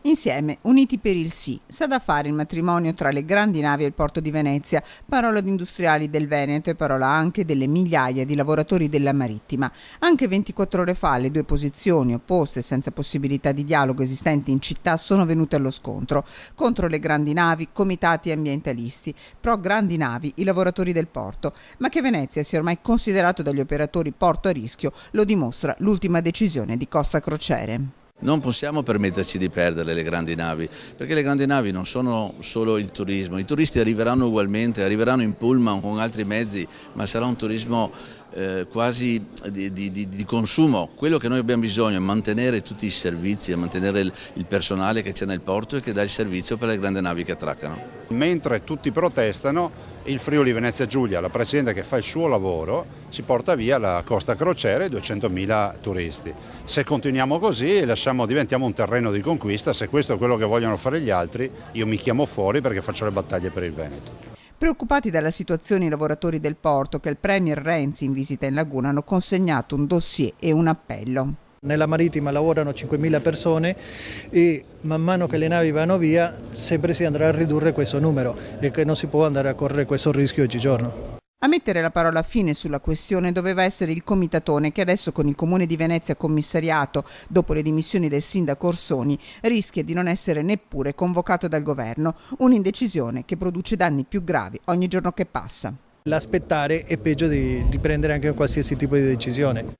Insieme, uniti per il sì. Sa da fare il matrimonio tra le grandi navi e il porto di Venezia, parola di industriali del Veneto e parola anche delle migliaia di lavoratori della marittima. Anche 24 ore fa le due posizioni opposte senza possibilità di dialogo esistenti in città sono venute allo scontro. Contro le grandi navi, comitati ambientalisti, pro grandi navi, i lavoratori del porto. Ma che Venezia sia ormai considerato dagli operatori porto a rischio lo dimostra l'ultima decisione di Costa Crociere. Non possiamo permetterci di perdere le grandi navi, perché le grandi navi non sono solo il turismo, i turisti arriveranno ugualmente, arriveranno in pullman con altri mezzi, ma sarà un turismo quasi di consumo. Quello che noi abbiamo bisogno è mantenere tutti i servizi, mantenere il personale che c'è nel porto e che dà il servizio per le grandi navi che attraccano. Mentre tutti protestano, il Friuli Venezia Giulia, la Presidente che fa il suo lavoro, ci porta via la Costa Crociere e 200.000 turisti. Se continuiamo così diventiamo un terreno di conquista, se questo è quello che vogliono fare gli altri, io mi chiamo fuori perché faccio le battaglie per il Veneto. Preoccupati dalla situazione i lavoratori del porto che il premier Renzi in visita in Laguna hanno consegnato un dossier e un appello. Nella marittima lavorano 5.000 persone e man mano che le navi vanno via sempre si andrà a ridurre questo numero e che non si può andare a correre questo rischio oggigiorno. A mettere la parola fine sulla questione doveva essere il comitatone che adesso con il Comune di Venezia commissariato dopo le dimissioni del sindaco Orsoni rischia di non essere neppure convocato dal governo, un'indecisione che produce danni più gravi ogni giorno che passa. L'aspettare è peggio di prendere anche qualsiasi tipo di decisione.